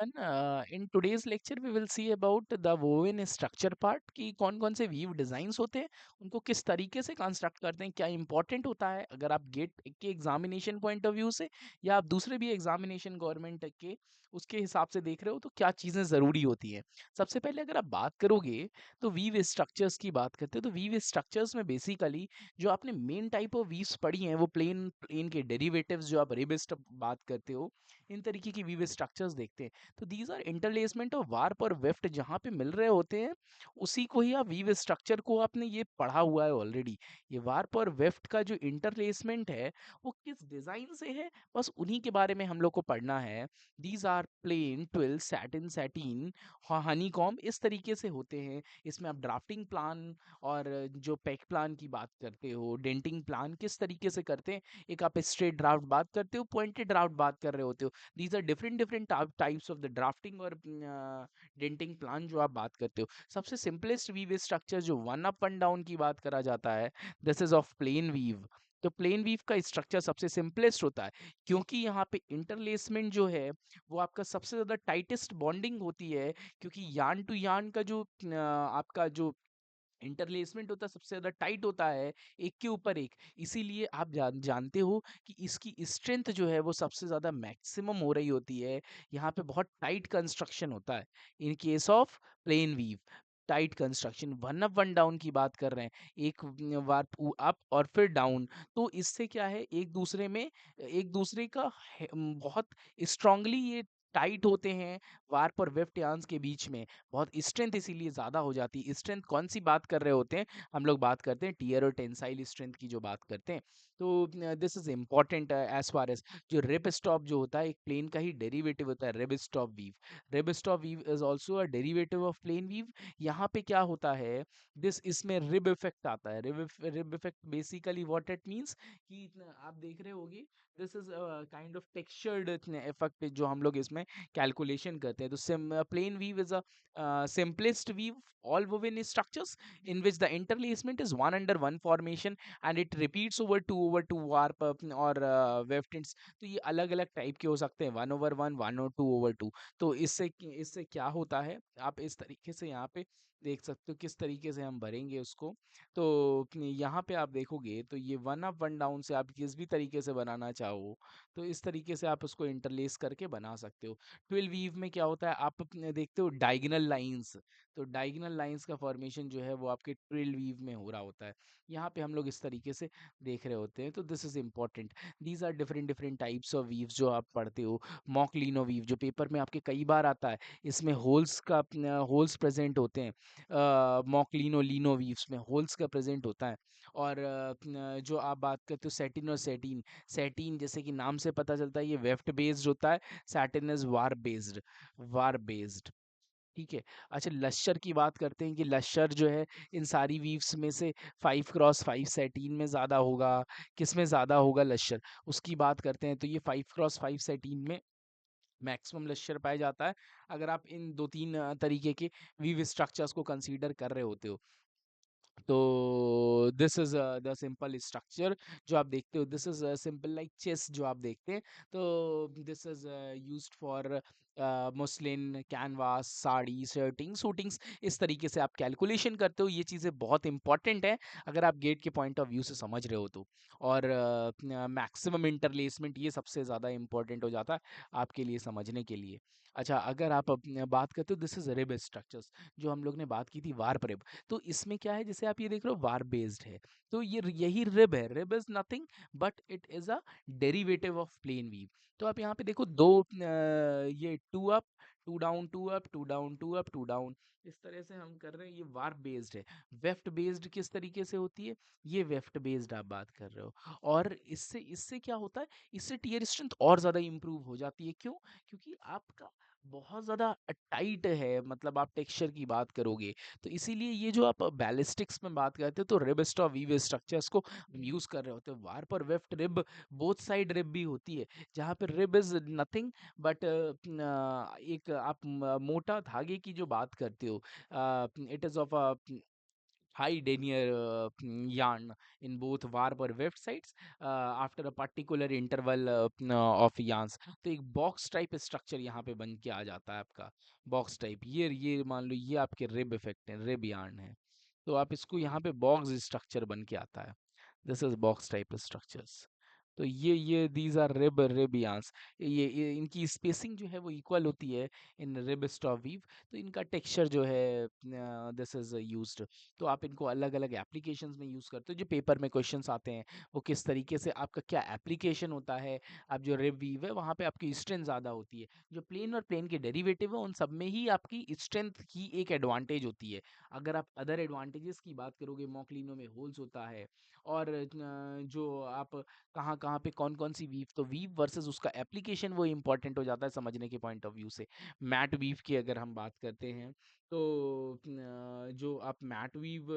everyone. In today's lecture, we will see about the woven structure part कि कौन-कौन से weave designs होते हैं, उनको किस तरीके से कंस्ट्रक्ट करते हैं, क्या इंपॉर्टेंट होता है अगर आप गेट के एग्जामिनेशन पॉइंट ऑफ व्यू से या आप दूसरे भी एग्जामिनेशन गवर्नमेंट के उसके हिसाब से देख रहे हो तो क्या चीज़ें ज़रूरी होती हैं। सबसे पहले अगर आप बात करोगे तो वीव स्ट्रक्चर्स की बात करते हो तो वीव स्ट्रक्चर्स में बेसिकली जो आपने मेन टाइप ऑफ वीव्स पढ़ी हैं वो प्लेन प्लेन के डेरिवेटिव्स जो आप रिबिस्ट बात करते हो इन तरीके की वीव स्ट्रक्चर्स देखते हैं। तो दीज आर इंटरलेसमेंट ऑफ वार्प और वेफ्ट जहाँ पे मिल रहे होते हैं उसी को ही आप वीव स्ट्रक्चर को आपने ये पढ़ा हुआ है ऑलरेडी। ये वार्प और वेफ्ट का जो इंटरलेसमेंट है वो किस डिजाइन से है बस उन्हीं के बारे में हम लोग को पढ़ना है। These are plain twill satin satin honeycomb इस तरीके से होते हैं। इसमें आप ड्राफ्टिंग प्लान और जो पैक प्लान की बात करते हो डेंटिंग प्लान किस तरीके से करते हैं। एक आप स्ट्रेट ड्राफ्ट बात करते हो पॉइंटेड ड्राफ्ट बात कर रहे होते हो। These are different different types of the drafting और डेंटिंग प्लान जो आप बात करते हो। सबसे सिंपलेस्ट वीव स्ट्रक्चर जो वन अप वन डाउन की बात करा जाता है this is of plain weave. तो प्लेन वीव का स्ट्रक्चर सबसे सिंपलेस्ट होता है क्योंकि यहाँ पे इंटरलेसमेंट जो है वो आपका सबसे ज़्यादा टाइटेस्ट बॉन्डिंग होती है क्योंकि यान टू यान का जो आपका जो इंटरलेसमेंट होता है सबसे ज़्यादा टाइट होता है एक के ऊपर एक। इसीलिए आप जानते हो कि इसकी स्ट्रेंथ जो है वो सबसे ज़्यादा मैक्सिमम हो रही होती है। यहाँ पे बहुत टाइट कंस्ट्रक्शन होता है in case of plain weave. Tight construction one up one down की बात कर रहे हैं एक बार अप और फिर डाउन। तो इससे क्या है एक दूसरे का बहुत स्ट्रांगली ये टाइट होते हैं। वार्प और वेफ्ट यान्स के बीच में बहुत स्ट्रेंथ इसीलिए ज़्यादा हो जाती है। स्ट्रेंथ कौन सी बात कर रहे होते हैं हम लोग बात करते हैं टियर और टेंसाइल स्ट्रेंथ की जो बात करते हैं। तो this is important as far as जो रिप स्टॉप जो होता है एक प्लेन का ही डेरिवेटिव होता है rib stop weave. Rib stop weave is also a derivative of plain weave. यहाँ पे क्या होता है दिस इसमें रिब इफेक्ट आता है। Rib effect basically what it means कि आप देख रहे होगे this is kind of textured effect जो हम लोग इसमें कैलकुलेशन करते हैं। तो plain weave is simplest weave all woven structures in which the interlacement is one under one formation and it repeats over two warp और weft ends। तो ये अलग अलग टाइप के हो सकते हैं वन ओवर वन वन और टू ओवर टू। तो इससे क्या होता है आप इस तरीके से यहाँ पे देख सकते हो किस तरीके से हम भरेंगे उसको। तो यहाँ पे आप देखोगे तो ये वन अप वन डाउन से आप किस भी तरीके से बनाना चाहो तो इस तरीके से आप उसको इंटरलेस करके बना सकते हो। ट्विल वीव में क्या होता है आप अपने देखते हो डायगोनल लाइंस। तो डायगोनल लाइंस का फॉर्मेशन जो है वो आपके ट्विल वीव में हो रहा होता है। यहाँ पे हम लोग इस तरीके से देख रहे होते हैं। तो this is important. These are different different types of weaves जो आप पढ़ते हो। मॉकलिनो वीव जो पेपर में आपके कई बार आता है इसमें होल्स प्रेजेंट होते हैं। मॉकलिनो लीनो वीव्स में होल्स का प्रेजेंट होता है। और जो आप बात करते हो सेटिन और सेटिन सेटिन जैसे कि नाम से पता चलता है ये वेफ्ट बेस्ड होता है। Satin is war based. ठीक है। अच्छा लश्कर की बात करते हैं कि लश्कर जो है इन सारी वीव्स में से 5x5 सेटीन में ज़्यादा होगा। किस में ज़्यादा होगा लश्कर उसकी बात करते हैं तो ये 5x5 सेटीन में मैक्सिमम लश्कर पाया जाता है अगर आप इन दो तीन तरीके के वीव स्ट्रक्चर्स को कंसीडर कर रहे होते हो। तो this is the simple structure जो आप देखते हो। This is simple like chess जो आप देखते हैं। तो this is used for muslin canvas sari shirting suitings इस तरीके से आप कैलकुलेशन करते हो। ये चीज़ें बहुत इंपॉर्टेंट है अगर आप गेट के पॉइंट ऑफ व्यू से समझ रहे हो तो। और मैक्सिमम इंटरलेसमेंट ये सबसे ज़्यादा इंपॉर्टेंट हो जाता है आपके लिए समझने के लिए। अच्छा अगर आप बात करते हो दिस इज रिब स्ट्रक्चर्स जो हम लोग ने बात की थी वार्प रिब। तो इसमें क्या है जैसे आप ये देख रहे हो वार बेस्ड है। तो ये यही रिब है। Rib is nothing but it is a derivative of plain weave. तो आप यहाँ पे देखो दो ये two up two down two up two down two up two down इस तरह से हम कर रहे हैं। ये वार बेस्ड है। वेफ्ट बेस्ड किस तरीके से होती है ये वेफ्ट बेस्ड आप बात कर रहे हो। और इससे इससे क्या होता है इससे टीयर स्ट्रेंथ और ज़्यादा इंप्रूव हो जाती है। क्यों क्योंकि आपका बहुत ज़्यादा टाइट है मतलब आप टेक्सचर की बात करोगे तो इसीलिए ये जो आप बैलिस्टिक्स में बात करते हो तो रिब स्टॉप वीव स्ट्रक्चर्स को हम यूज कर रहे होते हैं। वार्प और weft rib both side rib भी होती है जहाँ पे रिब इज नथिंग बट एक आप मोटा धागे की जो बात करते हो it is of hide in your yarn in both warp और weft sides after a particular interval of yarns. तो एक बॉक्स टाइप स्ट्रक्चर यहाँ पे बन के आ जाता है आपका बॉक्स टाइप। ये मान लो ये आपके रिब इफेक्ट है, रिब यार्न है, तो आप इसको यहाँ पे बॉक्स स्ट्रक्चर बन के आता है। This is box type structures. तो ये दीज आर रिब यार्न्स। ये इनकी स्पेसिंग जो है वो इक्वल होती है इन रिब स्टॉप वीव। तो इनका टेक्सचर जो है दिस इज यूज्ड। तो आप इनको अलग अलग एप्लीकेशंस में यूज़ करते हो। जो पेपर में क्वेश्चंस आते हैं वो किस तरीके से आपका क्या एप्लीकेशन होता है। आप जो रिब वीव है वहाँ पे आपकी स्ट्रेंथ ज़्यादा होती है। जो प्लेन और प्लेन के डेरिवेटिव है उन सब में ही आपकी स्ट्रेंथ की एक एडवांटेज होती है। अगर आप अदर एडवांटेजेस की बात करोगे, मॉकलिनो में होल्स होता है, और जो आप कहाँ कहाँ पे कौन कौन सी वीव, तो वीव वर्सेस उसका एप्लीकेशन वो इंपॉर्टेंट हो जाता है समझने के पॉइंट ऑफ व्यू से। मैट वीव की अगर हम बात करते हैं तो जो आप मैट वीव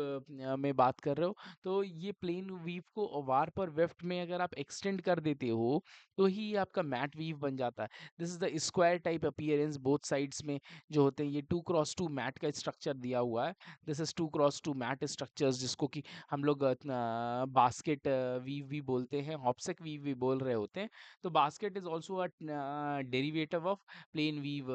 में बात कर रहे हो, तो ये प्लेन वीव को वार पर वेफ्ट में अगर आप एक्सटेंड कर देते हो तो ही ये आपका मैट वीव बन जाता है। This is the square type appearance both sides में जो होते हैं। ये 2x2 मैट का स्ट्रक्चर दिया हुआ है। This is 2x2 mat structures, जिसको कि हम लोग बास्केट वीव भी बोलते हैं, हॉप्सेक वीव भी बोल रहे होते हैं। तो basket is also a derivative of plain weave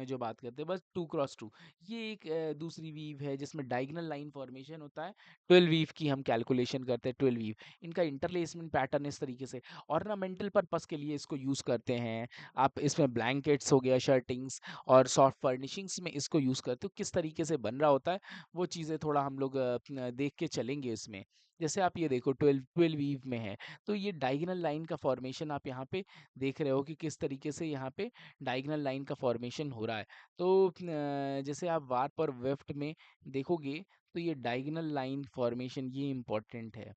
जो बात करते हैं, बस 2x2। ये एक दूसरी वीव है जिसमें डायगोनल लाइन फॉर्मेशन होता है। 12 वीव की हम कैलकुलेशन करते हैं, 12 वीव। इनका इंटरलेसमेंट पैटर्न इस तरीके से ऑर्नामेंटल पर्पस के लिए इसको यूज़ करते हैं। आप इसमें ब्लैंकेट्स हो गया, शर्टिंग्स और सॉफ्ट फर्निशिंग्स में इसको यूज़ करते हो। किस तरीके से बन रहा होता है वो चीज़ें थोड़ा हम लोग देख के चलेंगे इसमें। जैसे आप ये देखो 12 वीव में है, तो ये डायगोनल लाइन का फॉर्मेशन आप यहाँ पे देख रहे हो कि किस तरीके से यहाँ पे डायगोनल लाइन का फॉर्मेशन हो रहा है। तो जैसे आप वार्प और वेफ्ट में देखोगे तो ये डायगोनल लाइन फॉर्मेशन ये इम्पोर्टेंट है।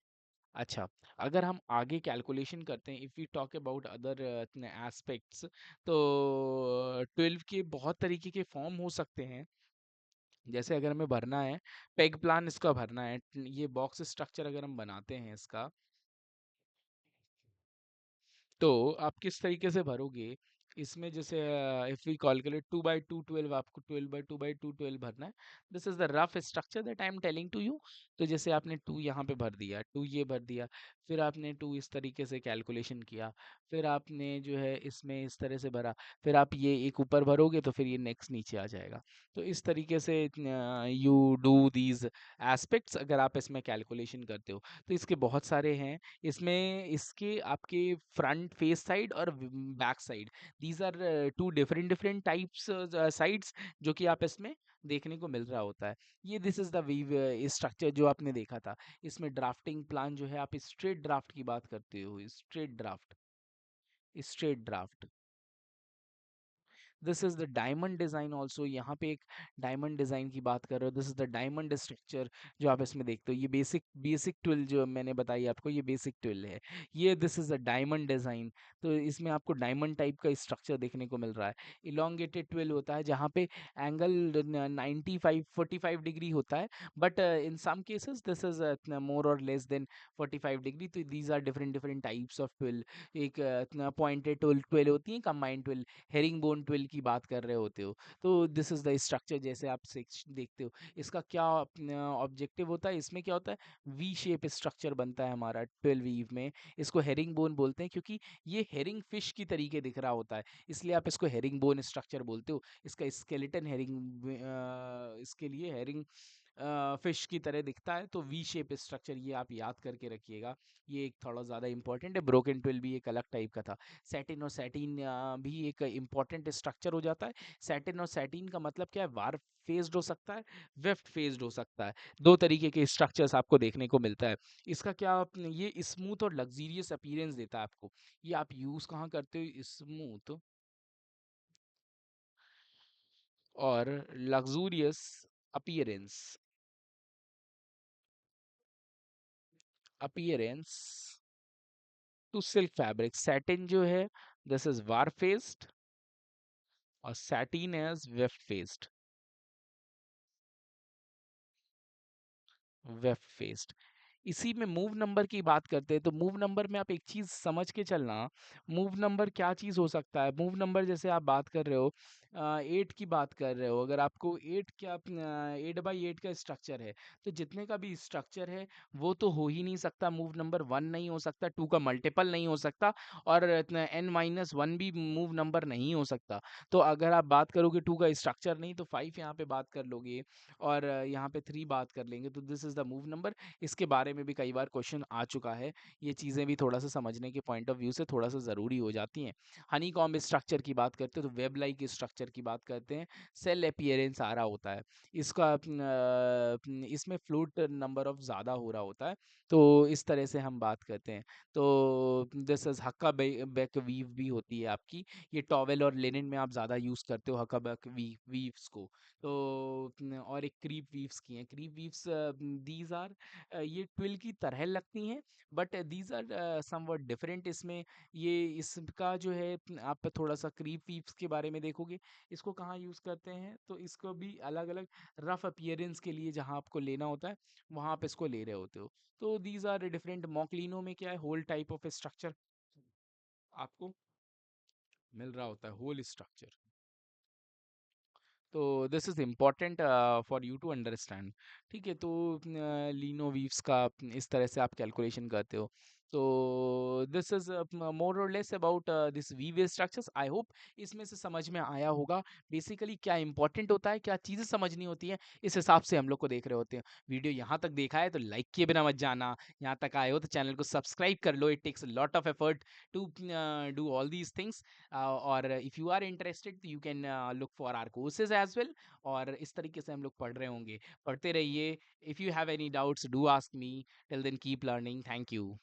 अच्छा, अगर हम आगे कैलकुलेशन करते हैं, if we talk about other aspects, तो 12 के बहुत तरीके के फॉर्म हो सकते हैं। जैसे अगर हमें भरना है, पेग प्लान इसका भरना है, ये बॉक्स स्ट्रक्चर अगर हम बनाते हैं इसका, तो आप किस तरीके से भरोगे इसमें। जैसे इफ वी कैलकुलेट 2 by 2 12, आपको 12 by 2 by 2 12 भरना है। This is the rough structure that I am telling to you. तो जैसे आपने 2 यहाँ पे भर दिया, 2 ये भर दिया, फिर आपने 2 इस तरीके से कैलकुलेशन किया, फिर आपने जो है इसमें इस तरह से भरा, फिर आप ये एक ऊपर भरोगे तो फिर ये नेक्स्ट नीचे आ जाएगा। तो इस तरीके से यू डू दीज एस्पेक्ट्स अगर आप इसमें कैलकुलेशन करते हो। तो इसके बहुत सारे हैं। इसमें इसके आपके फ्रंट फेस साइड और back side, these are two different different types sides जो कि आप इसमें देखने को मिल रहा होता है। ये this is the weave structure जो आपने देखा था। इसमें ड्राफ्टिंग प्लान जो है, आप स्ट्रेट ड्राफ्ट की बात करते हो, straight draft, straight draft. This is the diamond design also. यहाँ पे एक डायमंड डिजाइन की बात कर रहे हो। This is the diamond structure जो आप इसमें देखते हो। ये बेसिक बेसिक ट्विल जो मैंने बताई आपको, ये बेसिक ट्विल है। ये this is a diamond design. तो इसमें आपको डायमंड टाइप का स्ट्रक्चर देखने को मिल रहा है। इलोंगेटेड ट्विल होता है जहाँ पे एंगल 45 45 डिग्री होता है, but in some cases this is more और लेस देन 45 डिग्री। तो these are different different types of twill. एक पॉइंटेड ट्विल ट्विल होती है, combined twill, herringbone twill की बात कर रहे होते हो। तो दिस इज द स्ट्रक्चर जैसे आप देखते हो। इसका क्या ऑब्जेक्टिव होता है, इसमें क्या होता है, वी शेप स्ट्रक्चर बनता है हमारा 12 वीव में। इसको हेरिंग बोन बोलते हैं क्योंकि ये हेरिंग फिश की तरीके दिख रहा होता है, इसलिए आप इसको हेरिंग बोन स्ट्रक्चर बोलते हो। इसका स्केलेटन हेरिंग, इसके लिए हेरिंग फिश की तरह दिखता है। तो वी शेप स्ट्रक्चर ये आप याद करके रखिएगा। ये एक थोड़ा ज़्यादा इंपॉर्टेंट है। ब्रोकन ट्विल भी एक अलग टाइप का था। सैटिन और सैटिन भी एक इम्पॉर्टेंट स्ट्रक्चर हो जाता है। सैटिन और सैटिन का मतलब क्या है, वार फेस्ड हो सकता है, वेफ्ट फेस्ड हो सकता है। दो तरीके के स्ट्रक्चर्स आपको देखने को मिलता है। इसका क्या ये स्मूथ और लग्जीरियस अपीयरेंस देता है आपको। ये आप यूज़ कहाँ करते हो, स्मूथ और luxurious appearance, appearance to silk fabric. Satin जो है दिस इज वार फेस्ड और satin is weft faced, weft faced. इसी में मूव नंबर की बात करते हैं, तो मूव नंबर में आप एक चीज समझ के चलना। मूव नंबर क्या चीज हो सकता है, मूव नंबर जैसे आप बात कर रहे हो 8 की बात कर रहे हो, अगर आपको 8 क्या 8 बाई 8 का स्ट्रक्चर है, तो जितने का भी स्ट्रक्चर है वो तो हो ही नहीं सकता, मूव नंबर 1 नहीं हो सकता, 2 का मल्टीपल नहीं हो सकता, और n-1 भी मूव नंबर नहीं हो सकता। तो अगर आप बात करोगे 2 का स्ट्रक्चर नहीं, तो 5 यहाँ पे बात कर लोगे, और यहाँ पे 3 बात कर लेंगे, तो this is the move number. इसके बारे में भी कई बार क्वेश्चन आ चुका है। ये चीज़ें भी थोड़ा सा समझने के पॉइंट ऑफ व्यू से थोड़ा सा ज़रूरी हो जाती हैं। हनीकॉम्ब स्ट्रक्चर की बात करते हैं तो वेब लाइक स्ट्रक्चर की बात करते हैं, सेल अपीयरेंस आ रहा होता है, इसका इसमें फ्लोट नंबर ऑफ ज़्यादा हो रहा होता है, तो इस तरह से हम बात करते हैं। तो this is huckaback weave भी होती है आपकी, ये टॉवेल और लिनन में आप ज़्यादा यूज़ करते हो हक्का बैक वीव्स को। तो और एक क्रीप वीव्स की हैं, क्रीप वीव्स दीज आर, ये ट्विल की तरह लगती हैं, but these are somewhat different. इसमें ये इसका जो है आप थोड़ा सा क्रीप वीव्स के बारे में देखोगे, इसको कहाँ यूज़ करते हैं, तो इसको भी अलग अलग रफ अपीयरेंस के लिए जहाँ आपको लेना होता है वहाँ आप इसको ले रहे होते हो। तो दीज आर डिफरेंट। मॉक्लिनो में क्या है, होल टाइप ऑफ स्ट्रक्चर आपको मिल रहा होता है, होल स्ट्रक्चर। तो this is important for you to understand. ठीक है, तो लीनो वीव्स का इस तरह से आप कैलकुलेशन करते हो। तो दिस इज़ मोर और less about this weave structures. I hope इसमें से समझ में आया होगा बेसिकली क्या इंपॉर्टेंट होता है, क्या चीज़ें समझनी होती हैं, इस हिसाब से हम लोग को देख रहे होते हैं। वीडियो यहाँ तक देखा है तो लाइक किए बिना मत जाना, यहाँ तक आए हो तो चैनल को सब्सक्राइब कर लो, it takes lot of effort to do all these things. और if you are interested you can look for our courses as well. और इस तरीके से हम लोग पढ़ रहे होंगे, पढ़ते रहिए। If you have any doubts do ask me. Till then keep learning. Thank you.